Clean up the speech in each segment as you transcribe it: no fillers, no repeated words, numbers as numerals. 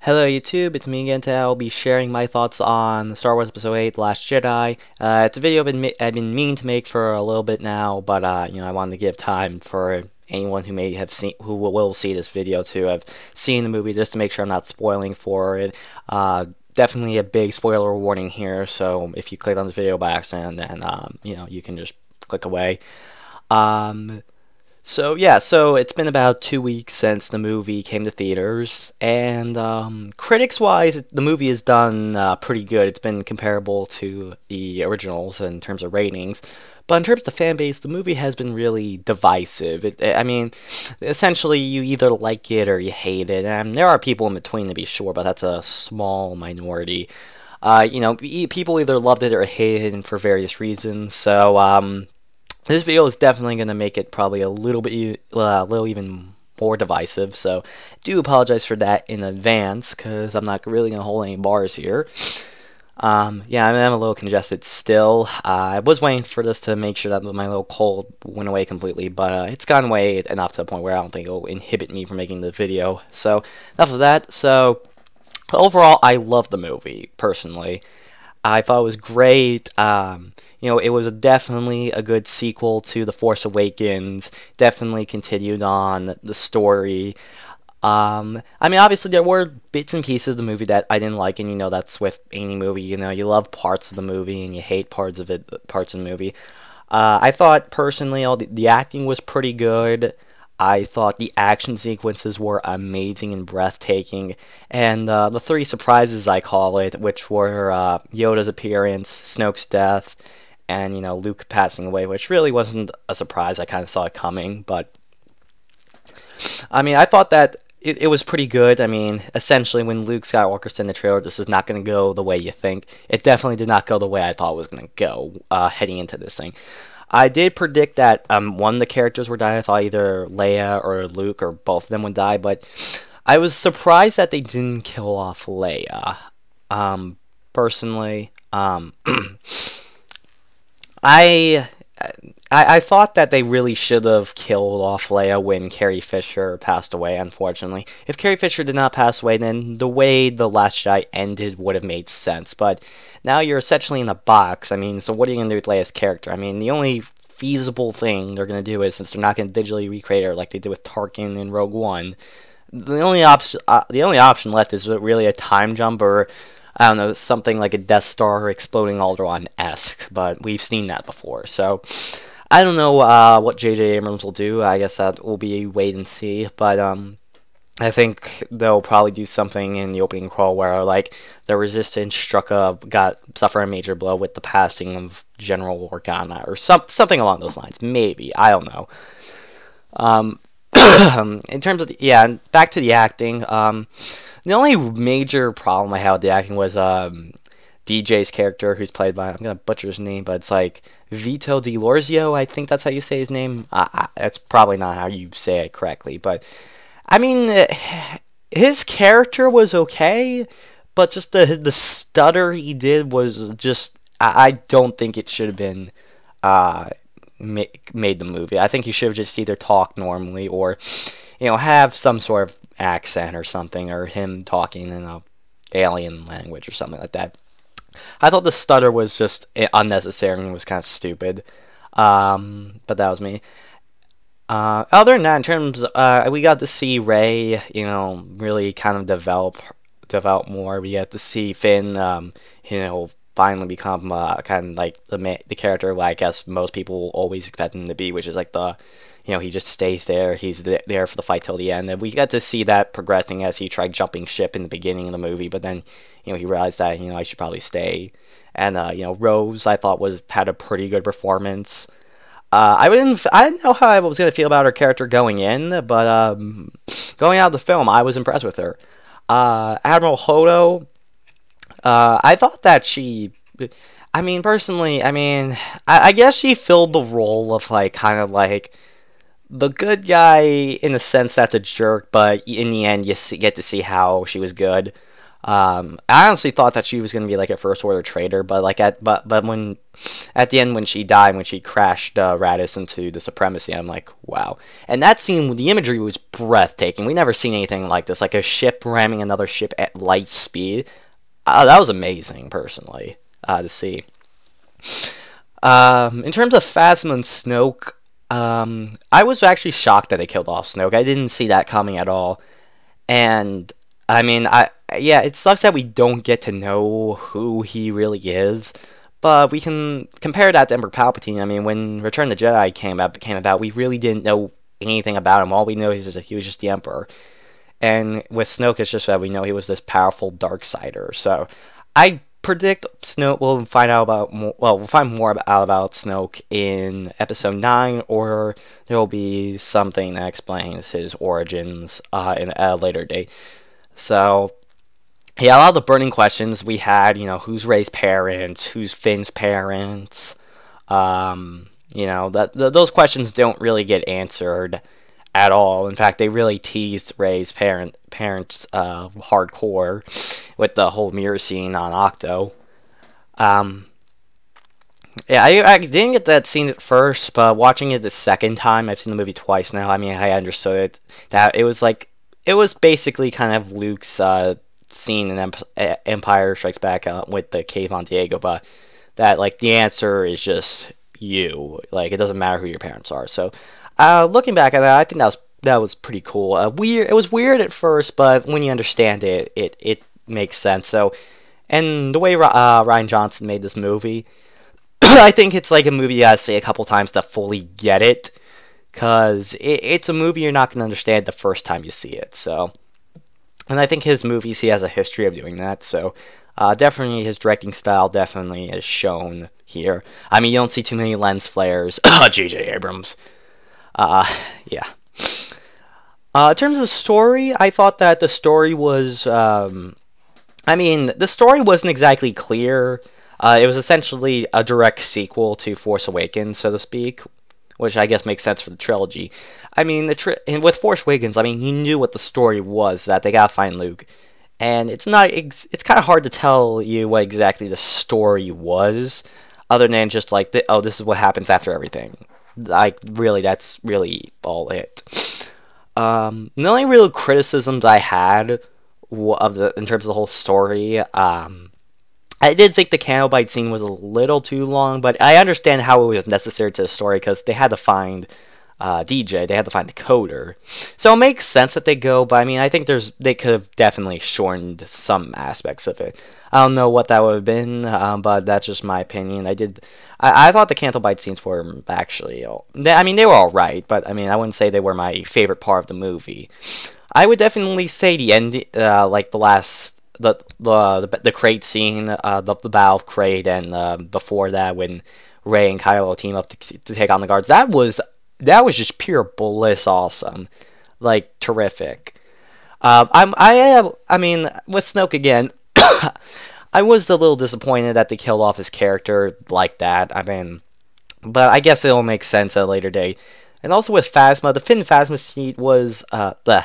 Hello YouTube, it's me again today. I'll be sharing my thoughts on Star Wars Episode 8, The Last Jedi. It's a video I've been meaning to make for a little bit now, but I wanted to give time for anyone who may have seen, who will see this video to have seen the movie, just to make sure I'm not spoiling for it. Definitely a big spoiler warning here, so if you click on this video by accident, then you can just click away. So it's been about 2 weeks since the movie came to theaters, and critics-wise, the movie is done pretty good. It's been comparable to the originals in terms of ratings, but in terms of the fan base, the movie has been really divisive. I mean, essentially, you either like it or you hate it, and there are people in between to be sure, but that's a small minority. People either loved it or hated it for various reasons. This video is definitely going to make it probably a little bit, a little even more divisive, so I do apologize for that in advance, because I'm not really going to hold any bars here. Yeah, I'm a little congested still. I was waiting for this to make sure that my little cold went away completely, but it's gone away enough to the point where I don't think it will inhibit me from making the video. So, enough of that. So, overall, I love the movie, personally. I thought it was great. It was definitely a good sequel to The Force Awakens. Definitely continued on the story. Obviously there were bits and pieces of the movie that I didn't like, and that's with any movie. You love parts of the movie and you hate parts of the movie. I thought personally all the acting was pretty good. I thought the action sequences were amazing and breathtaking, and the three surprises, I call it, which were Yoda's appearance, Snoke's death, and Luke passing away, which really wasn't a surprise. I kind of saw it coming, but I thought that it was pretty good. Essentially, when Luke Skywalker said in the trailer, "This is not going to go the way you think," it definitely did not go the way I thought it was going to go heading into this thing. I did predict that one of the characters would die. I thought either Leia or Luke or both of them would die, but I was surprised that they didn't kill off Leia. Personally, I I thought that they really should have killed off Leia when Carrie Fisher passed away, unfortunately. If Carrie Fisher did not pass away, then the way The Last Jedi ended would have made sense. But now you're essentially in a box. So what are you going to do with Leia's character? The only feasible thing they're going to do is, since they're not going to digitally recreate her like they did with Tarkin in Rogue One, the only option left is really a time jump, or I don't know, something like a Death Star exploding Alderaan-esque, but we've seen that before. So I don't know what J.J. Abrams will do. I guess that will be a wait and see, but I think they'll probably do something in the opening crawl where, like, the Resistance suffer a major blow with the passing of General Organa, or something along those lines. Maybe, I don't know. In terms of back to the acting. The only major problem I had with the acting was DJ's character, who's played by, I'm gonna butcher his name, but it's like Vito D'Alorzio. I think that's how you say his name. That's probably not how you say it correctly, but his character was okay, but just the stutter he did was just, I don't think it should have been made the movie. I think he should have just either talked normally or have some sort of accent or something, or him talking in a alien language or something like that. I thought the stutter was just unnecessary and was kind of stupid. But that was me. Other than that, in terms, we got to see Rey, really kind of develop more. We got to see Finn, finally become kind of like the character I guess most people always expect him to be, which is like he just stays there. He's there for the fight till the end. And we got to see that progressing as he tried jumping ship in the beginning of the movie, but then he realized that I should probably stay. And Rose, I thought had a pretty good performance. I didn't know how I was gonna feel about her character going in, but going out of the film, I was impressed with her. Admiral Hodo, I thought that she, personally, I guess she filled the role of kind of like the good guy in the sense that's a jerk, but in the end you get to see how she was good. I honestly thought that she was gonna be like a first order traitor, but like but when at the end when she died, when she crashed Radis into the supremacy, I'm like, wow. And that scene, the imagery was breathtaking. We never seen anything like this, like a ship ramming another ship at light speed. That was amazing, personally, to see. In terms of Phasma and Snoke, I was actually shocked that they killed off Snoke. I didn't see that coming at all. And I mean, yeah, it sucks that we don't get to know who he really is. But we can compare that to Emperor Palpatine. I mean, when Return of the Jedi came about, we really didn't know anything about him. All we know is that he was just the Emperor. And with Snoke, it's just that we know he was this powerful dark sider. So I predict Snoke. We'll find out about more. Well, we'll find more out about Snoke in Episode 9, or there will be something that explains his origins in a later date. So yeah, a lot of the burning questions we had. Who's Rey's parents? Who's Finn's parents? Those questions don't really get answered at all. In fact, they really teased Rey's parents hardcore with the whole mirror scene on Octo. Yeah, I didn't get that scene at first, but watching it the second time, I've seen the movie twice now. I mean, I understood it. That it was basically kind of Luke's scene in Empire Strikes Back with the cave on Diego, but that like the answer is just you. Like it doesn't matter who your parents are. So looking back at that, I think that was pretty cool. Weird. It was weird at first, but when you understand it, it makes sense. So, and the way Ryan Johnson made this movie, I think it's like a movie you gotta see a couple times to fully get it, cause it's a movie you're not gonna understand the first time you see it. So, and I think his movies, he has a history of doing that. So, definitely his directing style definitely is shown here. I mean, you don't see too many lens flares. J.J. Abrams. Yeah. In terms of story, I thought that the story was, the story wasn't exactly clear. It was essentially a direct sequel to Force Awakens, so to speak, which I guess makes sense for the trilogy. I mean, with Force Awakens, I mean, he knew what the story was, that they gotta find Luke. And it's kind of hard to tell you what exactly the story was, other than just like, this is what happens after everything. Like, really, that's really all it. The only real criticisms I had in terms of the whole story, I did think the Canobite scene was a little too long, but I understand how it was necessary to the story because they had to find DJ, they had to find the coder. So it makes sense that they go, but I mean, I think they could have definitely shortened some aspects of it. I don't know what that would have been, but that's just my opinion. I thought the Canobite scenes were actually, they were alright, but I mean, I wouldn't say they were my favorite part of the movie. I would definitely say the end, like the last, the crate scene, the Battle of Crate, and before that when Rey and Kylo team up to take on the guards. That was just pure bliss, awesome, like terrific. I mean, with Snoke again, I was a little disappointed that they killed off his character like that. I mean, but I guess it'll make sense at a later date. And also with Phasma, the Finn Phasma scene was, the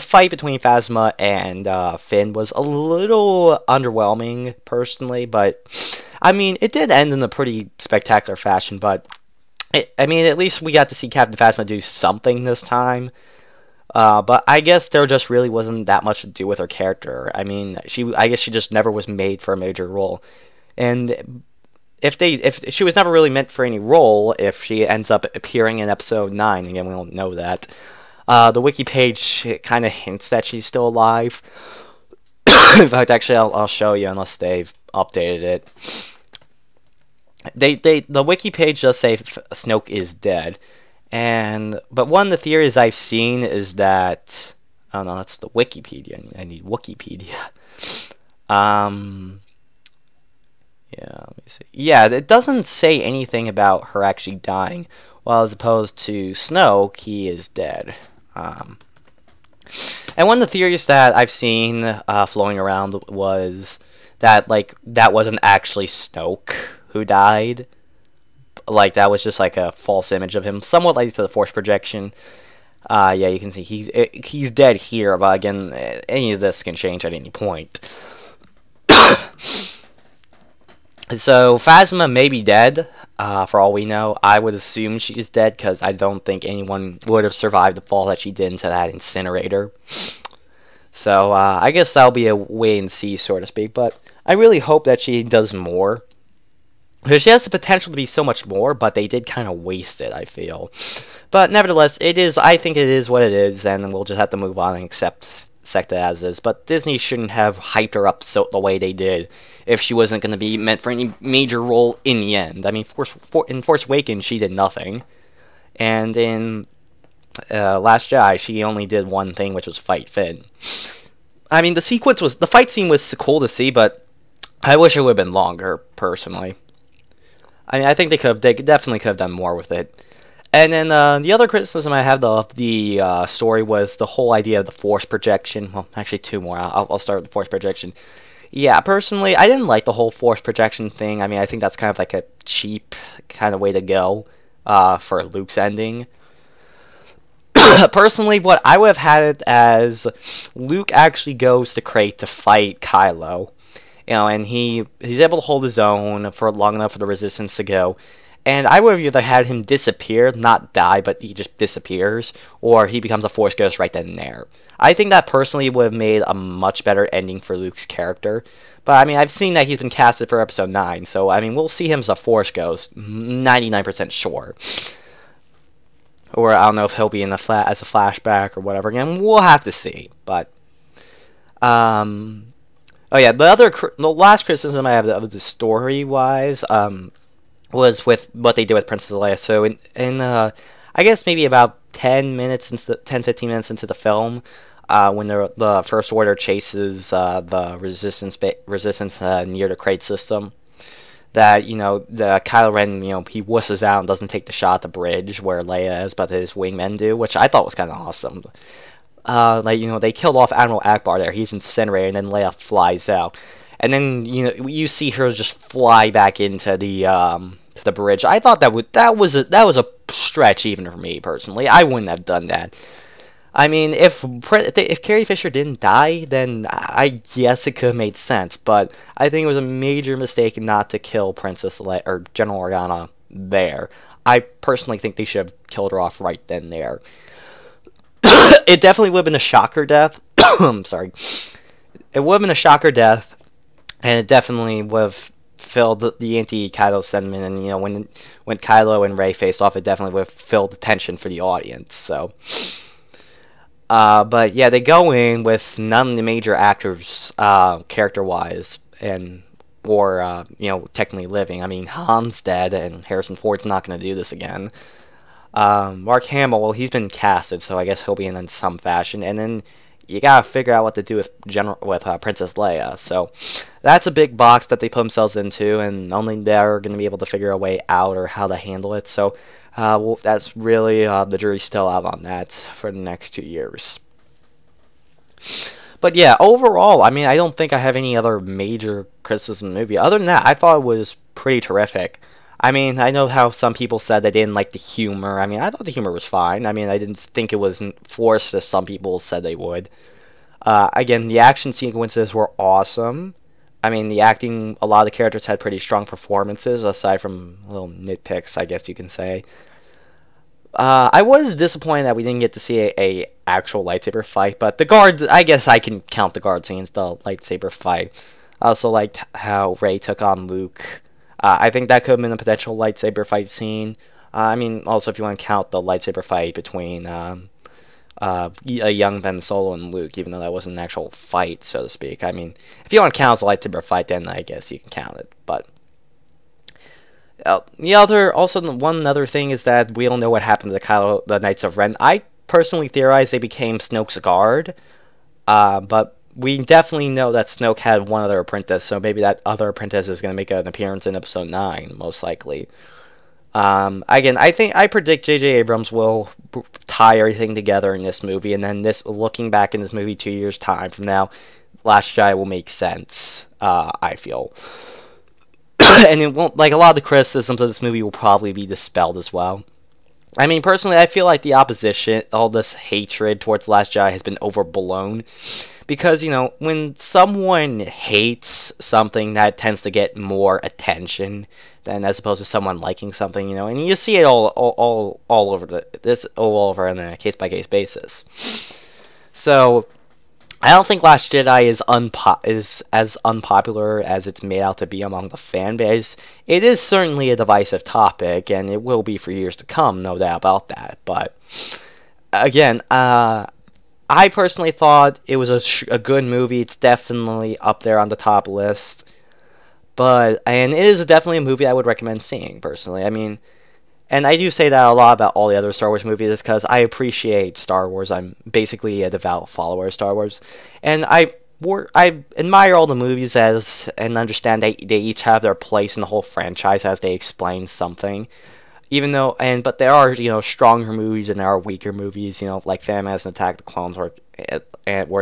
fight between Phasma and Finn was a little underwhelming, personally, but, I mean, it did end in a pretty spectacular fashion, but, at least we got to see Captain Phasma do something this time, but I guess there just really wasn't that much to do with her character. I mean, I guess she just never was made for a major role, and if she was never really meant for any role, if she ends up appearing in Episode 9, again, we don't know that. The wiki page kind of hints that she's still alive. In fact, actually, I'll show you, unless they've updated it. The wiki page does say Snoke is dead, but one of the theories I've seen is that, oh no, that's the Wikipedia. I need Wikipedia. Yeah, let me see. Yeah, it doesn't say anything about her actually dying. Well, as opposed to Snoke, he is dead. And one of the theories that I've seen flowing around was that, like, that wasn't actually Snoke who died. Like, that was just, like, a false image of him, somewhat like to the Force projection. Yeah, you can see he's dead here, but again, any of this can change at any point. So Phasma may be dead. For all we know, I would assume she's dead because I don't think anyone would have survived the fall that she did into that incinerator. So I guess that'll be a wait and see, so to speak. But I really hope that she does more. Because she has the potential to be so much more, but they did kind of waste it, I feel. But nevertheless, it is. I think it is what it is, and we'll just have to move on and accept it as is. But Disney shouldn't have hyped her up so the way they did if she wasn't going to be meant for any major role in the end. I mean, in Force Awakens, she did nothing. And in Last Jedi, she only did one thing, which was fight Finn. I mean, the fight scene was cool to see, but I wish it would have been longer, personally. I mean, I think they definitely could have done more with it. And then the other criticism I have of the story was the whole idea of the force projection. Well, actually, two more. I'll start with the force projection. Yeah, personally, I didn't like the whole force projection thing. I mean, I think that's kind of like a cheap kind of way to go for Luke's ending. Personally, what I would have had it as Luke actually goes to Crate to fight Kylo. And he's able to hold his own for long enough for the Resistance to go. And I would have either had him disappear, not die, but he just disappears, or he becomes a Force Ghost right then and there. I think that personally would have made a much better ending for Luke's character. But I mean, I've seen that he's been casted for Episode 9, so I mean, we'll see him as a Force Ghost, 99% sure. Or I don't know if he'll be in as a flashback or whatever. Again, we'll have to see. But oh yeah, the last criticism I have of the story-wise was with what they did with Princess Leia. So I guess maybe about 10, 15 minutes into the film, when the First Order chases the Resistance near the Crate system, that the Kylo Ren he wusses out and doesn't take the shot at the bridge where Leia is, but his wingmen do, which I thought was kind of awesome. They killed off Admiral Akbar there. He's incinerated, and then Leia flies out. And then, you see her just fly back into the bridge. I thought that was a stretch even for me, personally. I wouldn't have done that. I mean, if Carrie Fisher didn't die, then I guess it could have made sense. But I think it was a major mistake not to kill Princess Leia, or General Organa there. I personally think they should have killed her off right then and there. It definitely would have been a shocker death. I'm sorry. It would have been a shocker death, and it definitely would have filled the anti-Kylo sentiment. And when Kylo and Rey faced off, it definitely would have filled the tension for the audience. So, but yeah, they go in with none of the major actors, character-wise, or technically living. I mean, Han's dead, and Harrison Ford's not going to do this again. Mark Hamill, well, he's been casted, so I guess he'll be in some fashion. And then you gotta figure out what to do with Princess Leia. So that's a big box that they put themselves into, and only they're going to be able to figure a way out or how to handle it. So that's really the jury's still out on that for the next 2 years. But yeah, overall, I mean, I don't think I have any other major criticism of the movie. Other than that, I thought it was pretty terrific. I mean, I know how some people said they didn't like the humor. I mean, I thought the humor was fine. I mean, I didn't think it was forced as some people said they would. Again, the action sequences were awesome. I mean, the acting, a lot of the characters had pretty strong performances, aside from little nitpicks, I guess you can say. I was disappointed that we didn't get to see a actual lightsaber fight, but the guards, I guess I can count the guard scenes, the lightsaber fight. I also liked how Rey took on Luke. I think that could have been a potential lightsaber fight scene. I mean, also, if you want to count the lightsaber fight between a young Ben Solo and Luke, even though that wasn't an actual fight, so to speak. I mean, if you want to count the lightsaber fight, then I guess you can count it. But one other thing is that we don't know what happened to the Knights of Ren. I personally theorize they became Snoke's guard, but we definitely know that Snoke had one other apprentice, so maybe that other apprentice is going to make an appearance in Episode 9, most likely. Again, I predict J.J. Abrams will tie everything together in this movie, and then looking back in this movie 2 years' time from now, Last Jedi will make sense, I feel. And it won't, like, a lot of the criticisms of this movie will probably be dispelled as well. I mean, personally, I feel like the opposition, all this hatred towards Last Jedi has been overblown. Because, when someone hates something, that tends to get more attention than as opposed to someone liking something, and you see it all over all over on a case by case basis. So I don't think Last Jedi is as unpopular as it's made out to be among the fan base. It is certainly a divisive topic, and it will be for years to come, no doubt about that. But again, I personally thought it was a good movie. It's definitely up there on the top list. And it is definitely a movie I would recommend seeing, personally. I mean, and I do say that a lot about all the other Star Wars movies because I appreciate Star Wars. I'm basically a devout follower of Star Wars. And I admire all the movies and understand they each have their place in the whole franchise as they explain something. But there are, stronger movies and there are weaker movies, like Phantom Menace and Attack of the Clones were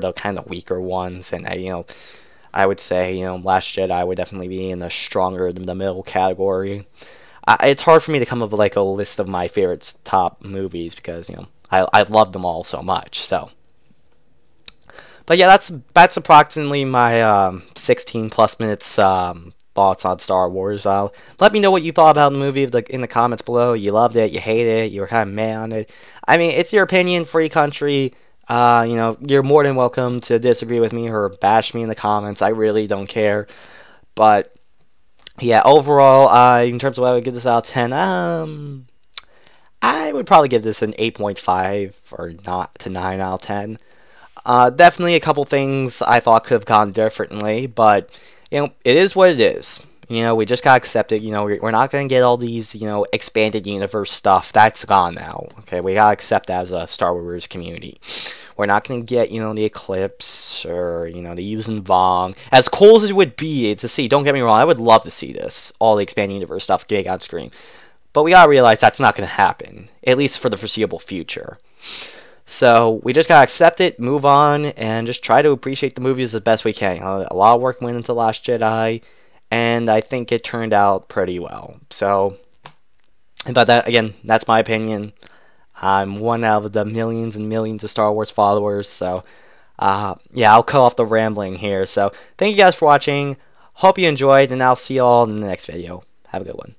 the kind of weaker ones. And I would say, Last Jedi would definitely be in the stronger than the middle category. It's hard for me to come up with like a list of my favorite top movies because I love them all so much. So, but yeah, that's approximately my 16 plus minutes thoughts on Star Wars. Let me know what you thought about the movie in the comments below. You loved it, you hated it, you were kind of mad on it. I mean, it's your opinion, free country. You're more than welcome to disagree with me or bash me in the comments. I really don't care. But yeah, overall, in terms of what I would give this out of 10, I would probably give this an 8.5 or not to 9 out of 10. Definitely a couple things I thought could have gone differently, but it is what it is. We just gotta accept it. We're not gonna get all these, expanded universe stuff. That's gone now. Okay, we gotta accept that as a Star Wars community. We're not gonna get, the Eclipse or, the Yuuzhan Vong. As cool as it would be to see, don't get me wrong, I would love to see this, all the expanded universe stuff getting on screen. But we gotta realize that's not gonna happen, at least for the foreseeable future. So we just gotta accept it, move on, and just try to appreciate the movies as best we can. A lot of work went into Last Jedi, and I think it turned out pretty well. So, but that again, that's my opinion. I'm one out of the millions and millions of Star Wars followers. So, yeah, I'll cut off the rambling here. So, thank you guys for watching. Hope you enjoyed, and I'll see you all in the next video. Have a good one.